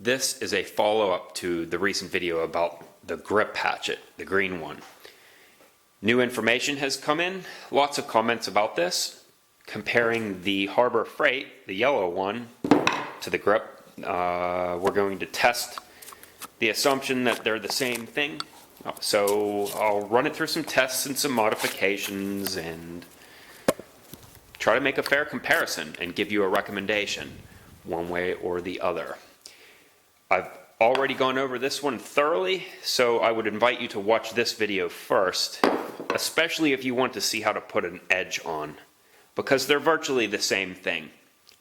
This is a follow-up to the recent video about the grip hatchet, the green one. New information has come in, lots of comments about this, comparing the Harbor Freight, the yellow one, to the grip. We're going to test the assumption that they're the same thing. So I'll run it through some tests and some modifications and try to make a fair comparison and give you a recommendation one way or the other. I've already gone over this one thoroughly, so I would invite you to watch this video first, especially if you want to see how to put an edge on, because they're virtually the same thing.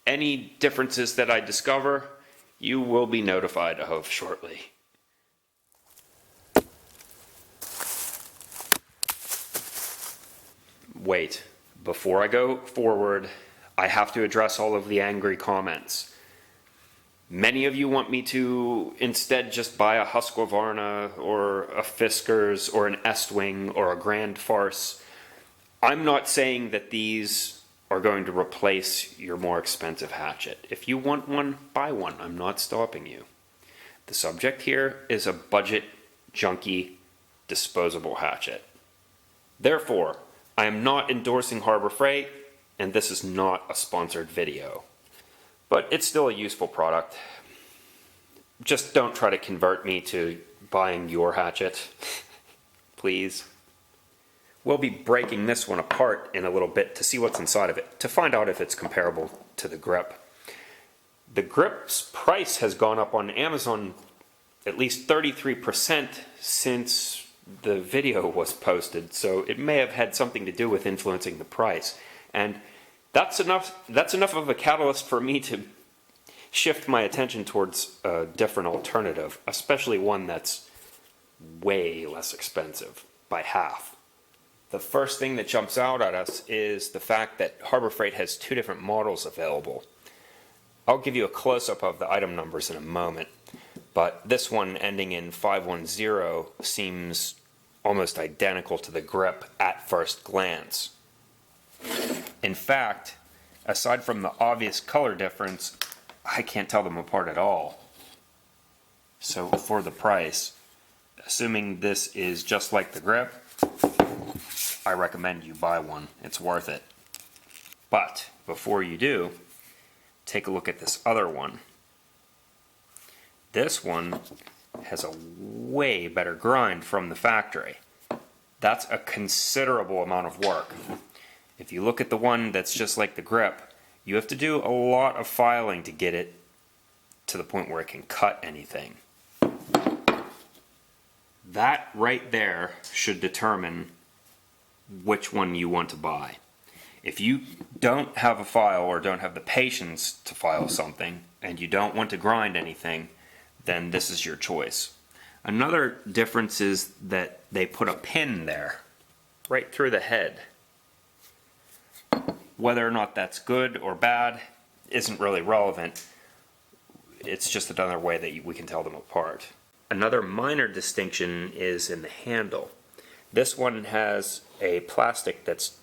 Any differences that I discover, you will be notified of shortly. Wait, before I go forward, I have to address all of the angry comments. Many of you want me to instead just buy a Husqvarna or a Fiskars or an Estwing or a Grand Farce. I'm not saying that these are going to replace your more expensive hatchet. If you want one, buy one. I'm not stopping you. The subject here is a budget, junky, disposable hatchet. Therefore, I am not endorsing Harbor Freight, and this is not a sponsored video. But it's still a useful product. Just don't try to convert me to buying your hatchet, please. We'll be breaking this one apart in a little bit to see what's inside of it, to find out if it's comparable to the grip. The grip's price has gone up on Amazon at least 33% since the video was posted, so it may have had something to do with influencing the price. And that's enough of a catalyst for me to shift my attention towards a different alternative, especially one that's way less expensive, by half. The first thing that jumps out at us is the fact that Harbor Freight has two different models available. I'll give you a close-up of the item numbers in a moment, but this one ending in 510 seems almost identical to the grip at first glance. In fact, aside from the obvious color difference, I can't tell them apart at all. So for the price, assuming this is just like the grip, I recommend you buy one. It's worth it. But before you do, take a look at this other one. This one has a way better grind from the factory. That's a considerable amount of work. If you look at the one that's just like the grip, you have to do a lot of filing to get it to the point where it can cut anything. That right there should determine which one you want to buy. If you don't have a file or don't have the patience to file something and you don't want to grind anything, then this is your choice. Another difference is that they put a pin there, right through the head. Whether or not that's good or bad isn't really relevant. It's just another way that we can tell them apart. Another minor distinction is in the handle. This one has a plastic that's,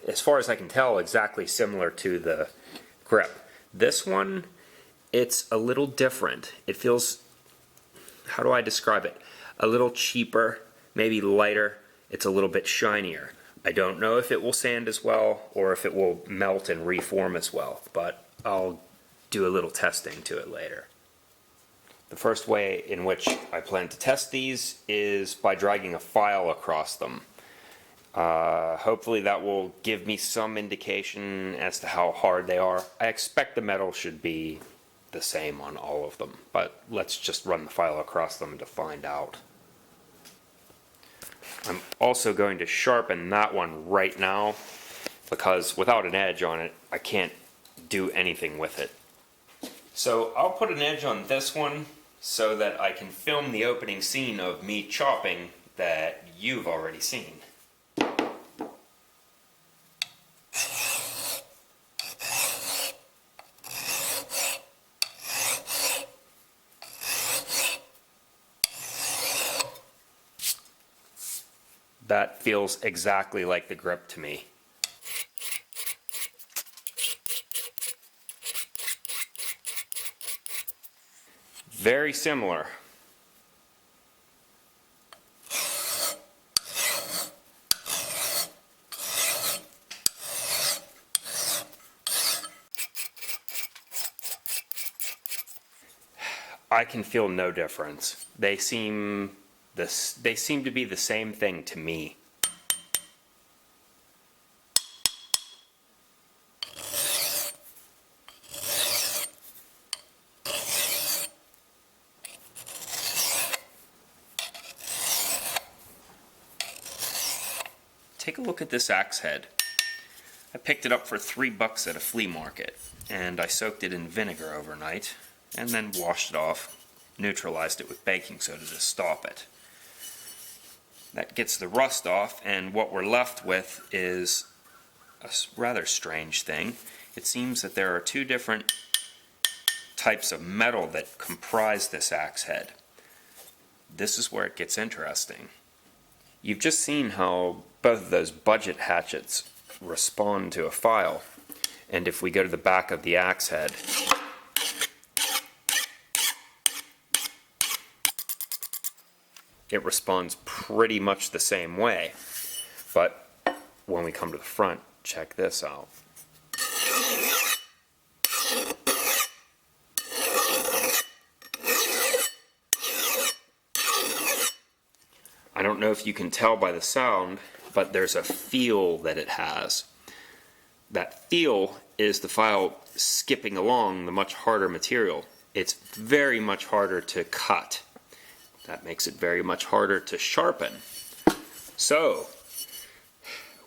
as far as I can tell, exactly similar to the grip. This one, it's a little different. It feels, how do I describe it? A little cheaper, maybe lighter. It's a little bit shinier. I don't know if it will sand as well or if it will melt and reform as well, but I'll do a little testing to it later. The first way in which I plan to test these is by dragging a file across them. Hopefully that will give me some indication as to how hard they are. I expect the metal should be the same on all of them, but let's just run the file across them to find out. I'm also going to sharpen that one right now because without an edge on it, I can't do anything with it. So I'll put an edge on this one so that I can film the opening scene of me chopping that you've already seen. That feels exactly like the grip to me. Very similar. I can feel no difference. They seem to be the same thing to me. Take a look at this axe head. I picked it up for $3 at a flea market, and I soaked it in vinegar overnight, and then washed it off, neutralized it with baking soda to stop it. That gets the rust off, and what we're left with is a rather strange thing. It seems that there are two different types of metal that comprise this axe head. This is where it gets interesting. You've just seen how both of those budget hatchets respond to a file, and if we go to the back of the axe head, it responds pretty much the same way. But when we come to the front, check this out. I don't know if you can tell by the sound, but there's a feel that it has. That feel is the file skipping along the much harder material. It's very much harder to cut. That makes it very much harder to sharpen. So,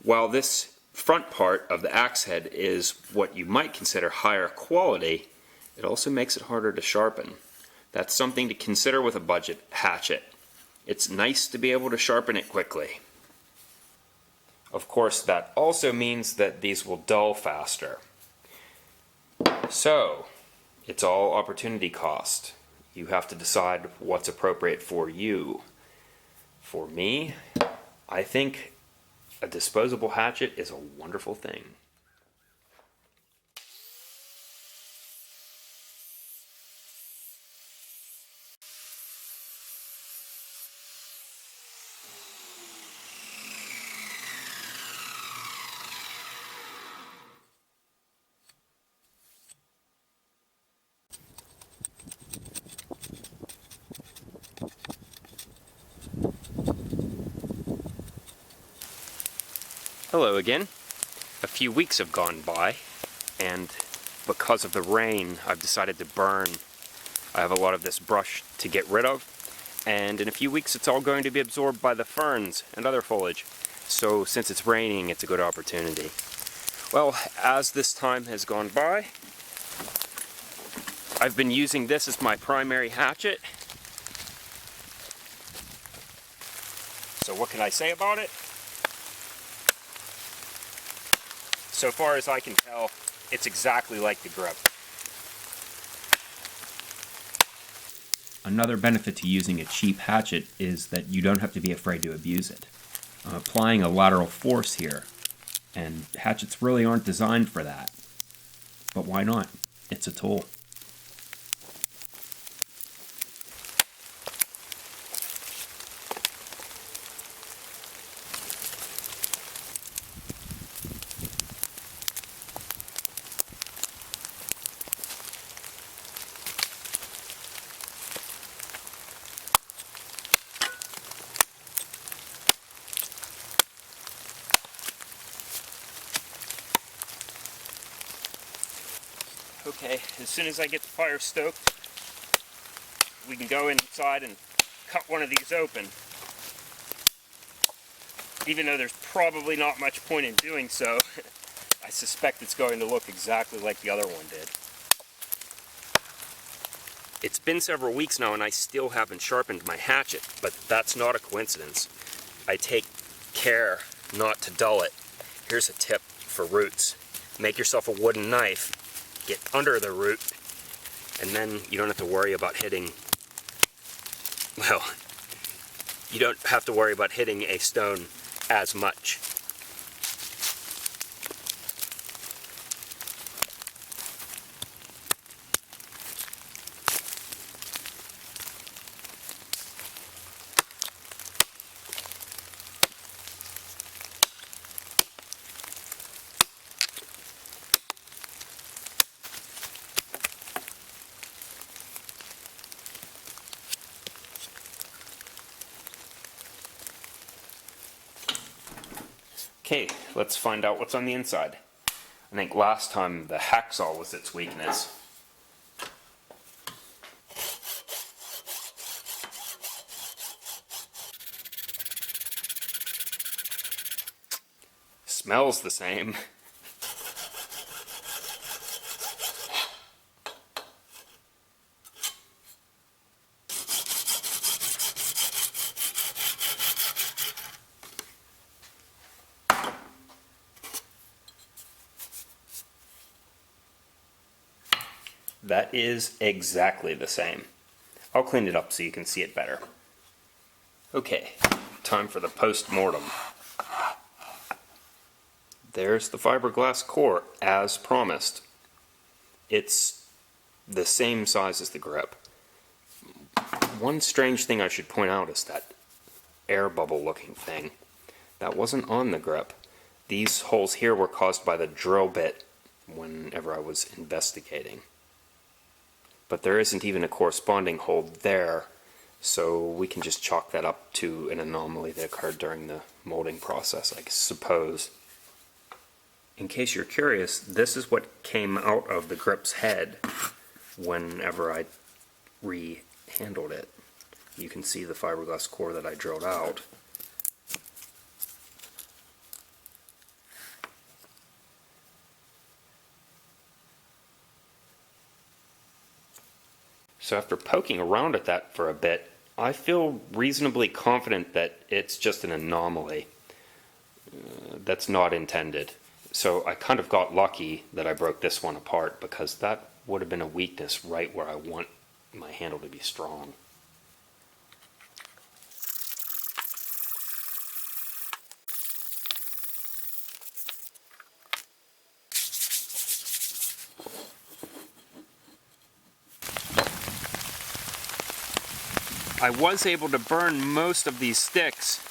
while this front part of the axe head is what you might consider higher quality, it also makes it harder to sharpen. That's something to consider with a budget hatchet. It's nice to be able to sharpen it quickly. Of course, that also means that these will dull faster. So, it's all opportunity cost. You have to decide what's appropriate for you. For me, I think a disposable hatchet is a wonderful thing. Hello again. A few weeks have gone by, and because of the rain, I've decided to burn. I have a lot of this brush to get rid of, and in a few weeks it's all going to be absorbed by the ferns and other foliage. So since it's raining, it's a good opportunity. Well, as this time has gone by, I've been using this as my primary hatchet. So what can I say about it? So far as I can tell, it's exactly like the grip. Another benefit to using a cheap hatchet is that you don't have to be afraid to abuse it. I'm applying a lateral force here, and hatchets really aren't designed for that. But why not? It's a tool. Okay, as soon as I get the fire stoked, we can go inside and cut one of these open. Even though there's probably not much point in doing so, I suspect it's going to look exactly like the other one did. It's been several weeks now and I still haven't sharpened my hatchet, but that's not a coincidence. I take care not to dull it. Here's a tip for roots. Make yourself a wooden knife, get under the root, and then you don't have to worry about hitting, well, you don't have to worry about hitting a stone as much. Okay, let's find out what's on the inside. I think last time the hacksaw was its weakness. Smells the same. That is exactly the same. I'll clean it up so you can see it better. Okay, time for the post-mortem. There's the fiberglass core, as promised. It's the same size as the grip. One strange thing I should point out is that air bubble looking thing. That wasn't on the grip. These holes here were caused by the drill bit whenever I was investigating. But there isn't even a corresponding hole there, so we can just chalk that up to an anomaly that occurred during the molding process, I suppose. In case you're curious, this is what came out of the grip's head whenever I re-handled it. You can see the fiberglass core that I drilled out. So after poking around at that for a bit, I feel reasonably confident that it's just an anomaly. That's not intended. So I kind of got lucky that I broke this one apart, because that would have been a weakness right where I want my handle to be strong. I was able to burn most of these sticks,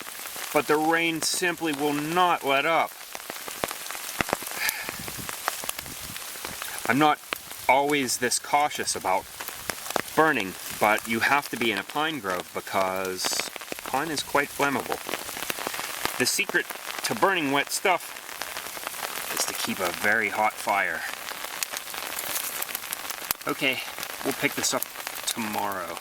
but the rain simply will not let up. I'm not always this cautious about burning, but you have to be in a pine grove because pine is quite flammable. The secret to burning wet stuff is to keep a very hot fire. Okay, we'll pick this up tomorrow.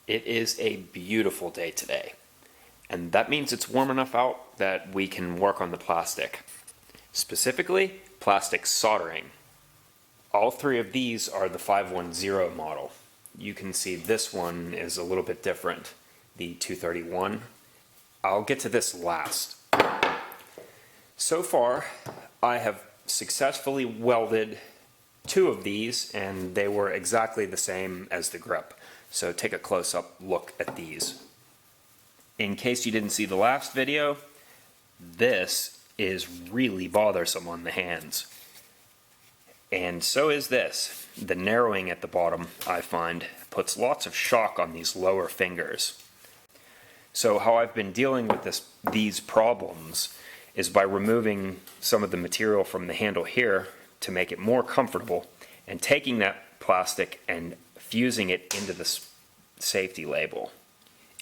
It is a beautiful day today, and that means it's warm enough out that we can work on the plastic. Specifically, plastic soldering. All three of these are the 510 model. You can see this one is a little bit different, the 231. I'll get to this last. So far, I have successfully welded two of these, and they were exactly the same as the grip. So take a close-up look at these. In case you didn't see the last video, this is really bothersome on the hands. And so is this. The narrowing at the bottom, I find, puts lots of shock on these lower fingers. So how I've been dealing with these problems is by removing some of the material from the handle here to make it more comfortable, and taking that plastic and fusing it into the safety label.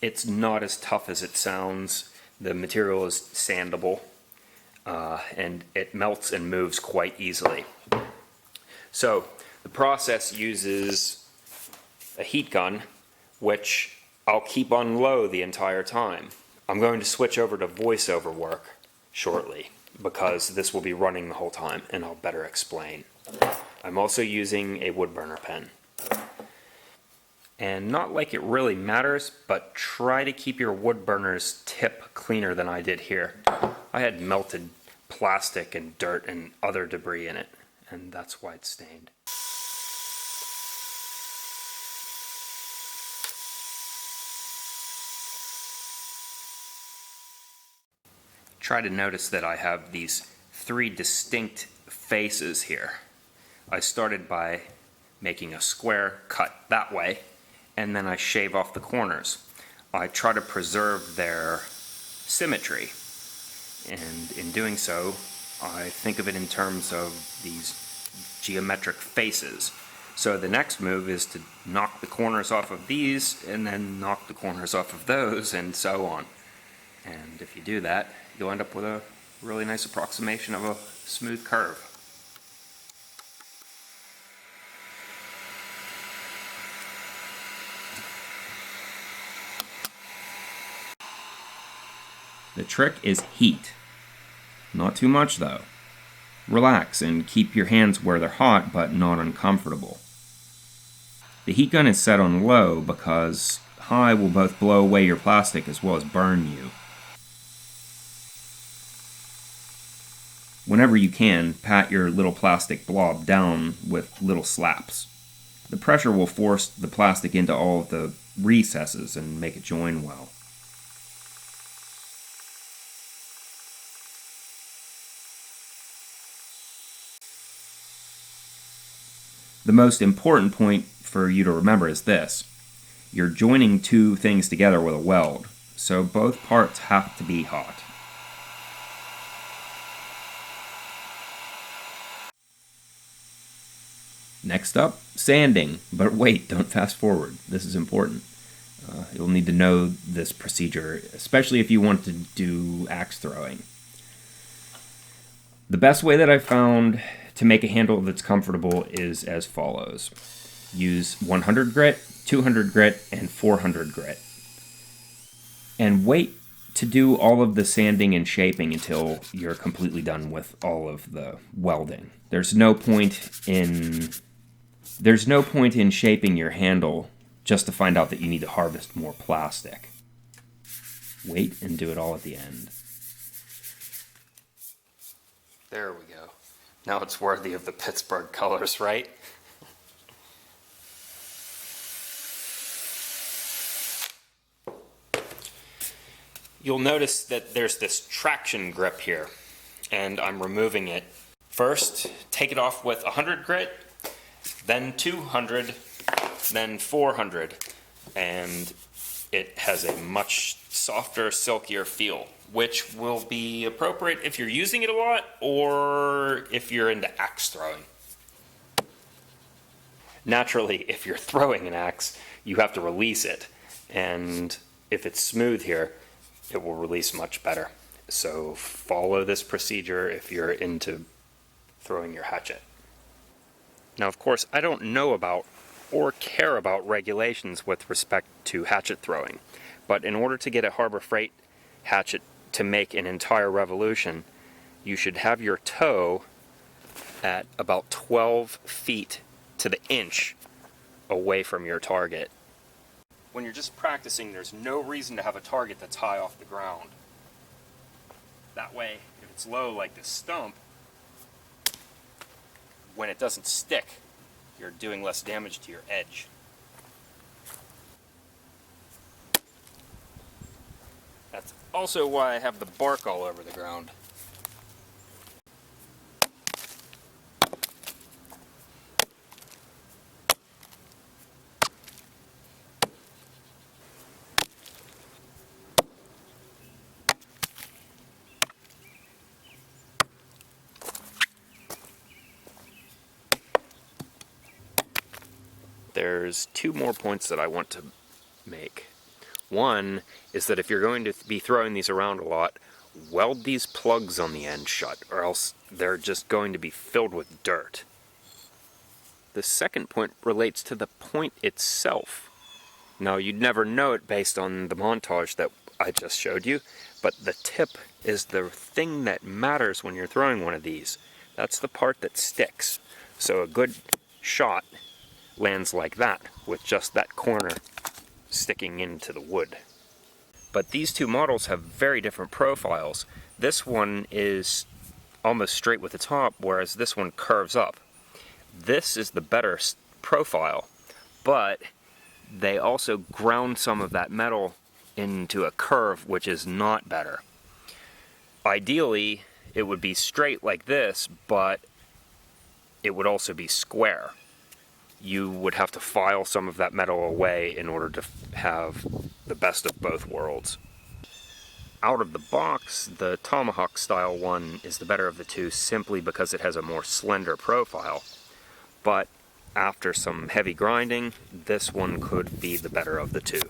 It's not as tough as it sounds. The material is sandable, and it melts and moves quite easily. So the process uses a heat gun, which I'll keep on low the entire time. I'm going to switch over to voiceover work shortly, because this will be running the whole time, and I'll better explain. I'm also using a wood burner pen. And not like it really matters, but try to keep your wood burner's tip cleaner than I did here. I had melted plastic and dirt and other debris in it, and that's why it's stained. Try to notice that I have these three distinct faces here. I started by making a square cut that way, and then I shave off the corners. I try to preserve their symmetry, and in doing so, I think of it in terms of these geometric faces. So the next move is to knock the corners off of these, and then knock the corners off of those, and so on. And if you do that, you'll end up with a really nice approximation of a smooth curve. The trick is heat. Not too much though. Relax and keep your hands where they're hot but not uncomfortable. The heat gun is set on low because high will both blow away your plastic as well as burn you. Whenever you can, pat your little plastic blob down with little slaps. The pressure will force the plastic into all of the recesses and make it join well. The most important point for you to remember is this. You're joining two things together with a weld, so both parts have to be hot. Next up, sanding. But wait, don't fast forward. This is important. You'll need to know this procedure, especially if you want to do axe throwing. The best way that I've found to make a handle that's comfortable is as follows. Use 100 grit, 200 grit, and 400 grit. And wait to do all of the sanding and shaping until you're completely done with all of the welding. There's no point in shaping your handle just to find out that you need to harvest more plastic. Wait and do it all at the end. There we go. Now it's worthy of the Pittsburgh colors, right? You'll notice that there's this traction grip here, and I'm removing it. First, take it off with 100 grit, then 200, then 400, and it has a much softer, silkier feel, which will be appropriate if you're using it a lot or if you're into axe throwing. Naturally, if you're throwing an axe, you have to release it, and if it's smooth here, it will release much better. So follow this procedure if you're into throwing your hatchet. Now, of course, I don't know about or care about regulations with respect to hatchet throwing, but in order to get a Harbor Freight hatchet to make an entire revolution, you should have your toe at about 12 feet to the inch away from your target. When you're just practicing, there's no reason to have a target that's high off the ground. That way, if it's low like this stump, when it doesn't stick, you're doing less damage to your edge. That's also why I have the bark all over the ground. There's two more points that I want to make. One is that if you're going to be throwing these around a lot, weld these plugs on the end shut, or else they're just going to be filled with dirt. The second point relates to the point itself. Now, you'd never know it based on the montage that I just showed you, but the tip is the thing that matters when you're throwing one of these. That's the part that sticks. So a good shot lands like that, with just that corner sticking into the wood. But these two models have very different profiles. This one is almost straight with the top, whereas this one curves up. This is the better profile, but they also ground some of that metal into a curve, which is not better. Ideally, it would be straight like this, but it would also be square. You would have to file some of that metal away in order to have the best of both worlds. Out of the box, the tomahawk style one is the better of the two simply because it has a more slender profile. But after some heavy grinding, this one could be the better of the two.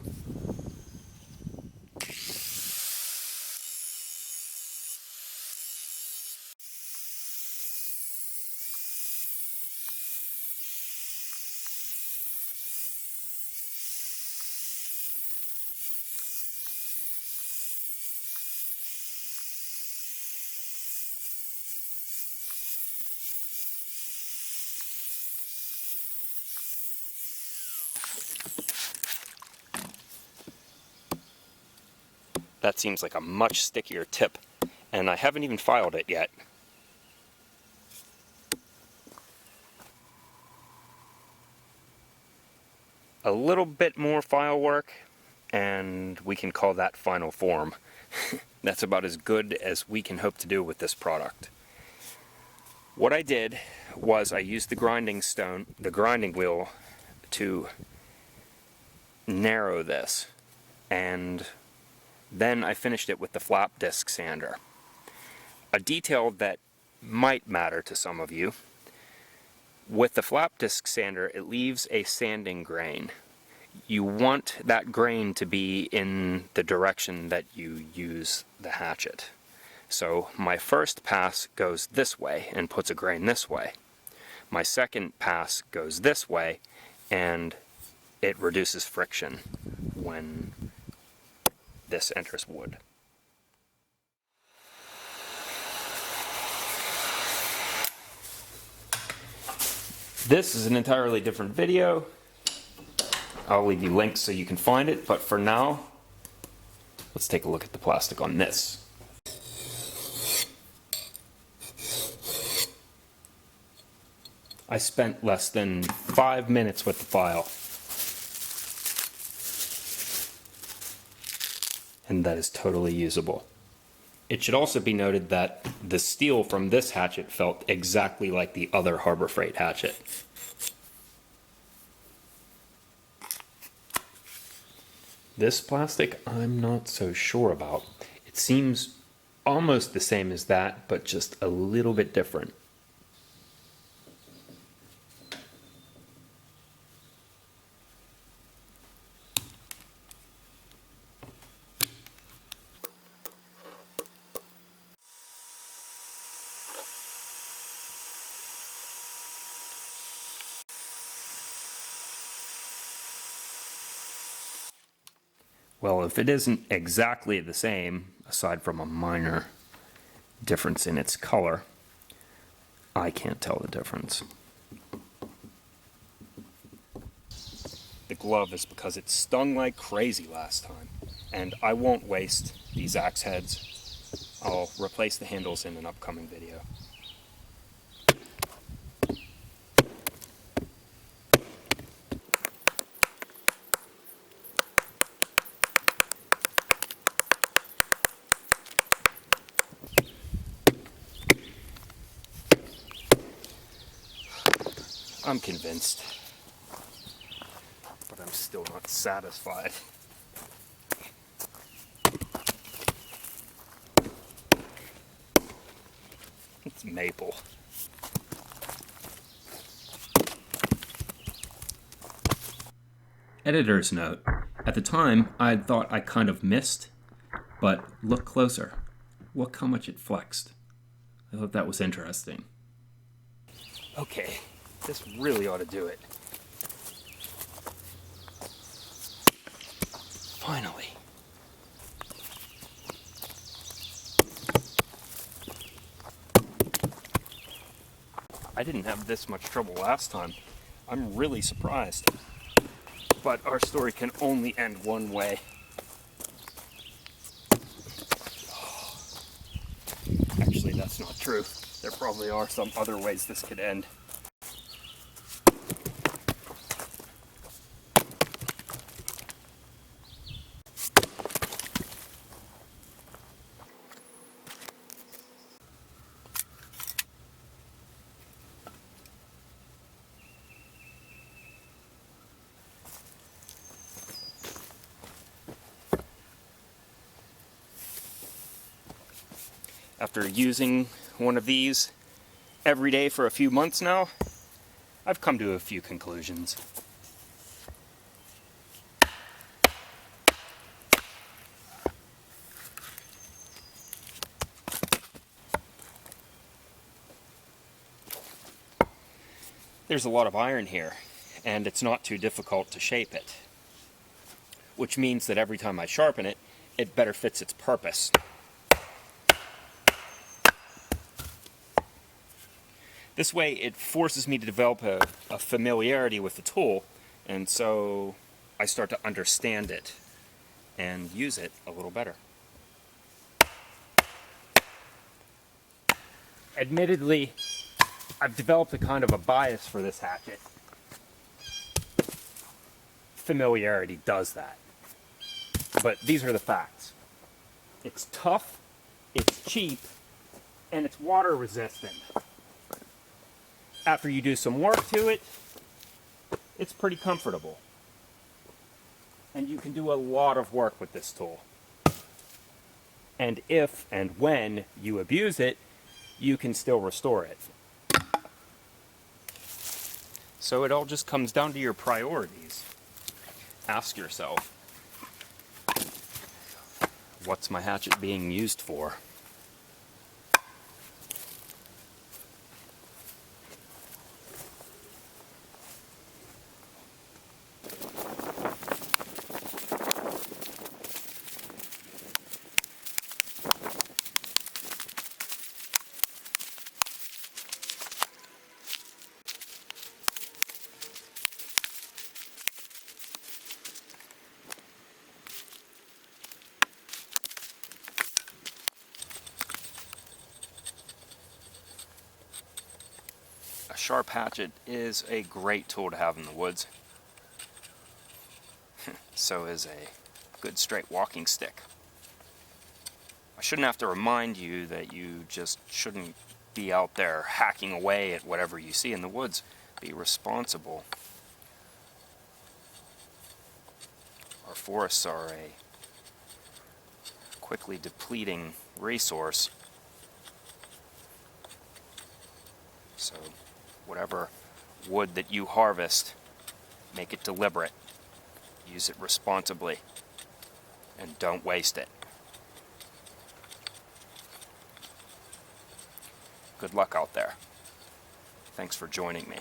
That seems like a much stickier tip, and I haven't even filed it yet. A little bit more file work, and we can call that final form. That's about as good as we can hope to do with this product. What I did was I used the grinding wheel to narrow this, and then I finished it with the flap disc sander. A detail that might matter to some of you: with the flap disc sander, it leaves a sanding grain. You want that grain to be in the direction that you use the hatchet. So my first pass goes this way and puts a grain this way. My second pass goes this way, and it reduces friction when this enters wood. This is an entirely different video. I'll leave you links so you can find it, but for now, let's take a look at the plastic on this. I spent less than 5 minutes with the file, and that is totally usable. It should also be noted that the steel from this hatchet felt exactly like the other Harbor Freight hatchet. This plastic, I'm not so sure about. It seems almost the same as that, but just a little bit different. Well, if it isn't exactly the same, aside from a minor difference in its color, I can't tell the difference. The glove is because it stung like crazy last time, and I won't waste these axe heads. I'll replace the handles in an upcoming video. I'm convinced, but I'm still not satisfied. It's maple. Editor's note. At the time, I thought I kind of missed, but look closer. Look how much it flexed. I thought that was interesting. Okay. This really ought to do it. Finally. I didn't have this much trouble last time. I'm really surprised. But our story can only end one way. Actually, that's not true. There probably are some other ways this could end. After using one of these every day for a few months now, I've come to a few conclusions. There's a lot of iron here, and it's not too difficult to shape it, which means that every time I sharpen it, it better fits its purpose. This way it forces me to develop a familiarity with the tool, and so I start to understand it and use it a little better. Admittedly, I've developed a kind of a bias for this hatchet. Familiarity does that. But these are the facts. It's tough, it's cheap, and it's water resistant. After you do some work to it, it's pretty comfortable. And you can do a lot of work with this tool. And if and when you abuse it, you can still restore it. So it all just comes down to your priorities. Ask yourself, what's my hatchet being used for? A sharp hatchet is a great tool to have in the woods. So is a good straight walking stick. I shouldn't have to remind you that you just shouldn't be out there hacking away at whatever you see in the woods. Be responsible. Our forests are a quickly depleting resource. So whatever wood that you harvest, make it deliberate. Use it responsibly. And don't waste it. Good luck out there. Thanks for joining me.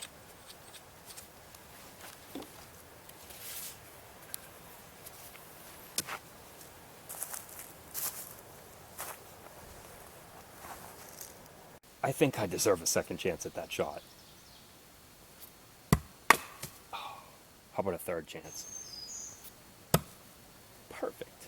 I think I deserve a second chance at that shot. How about a third chance? Perfect.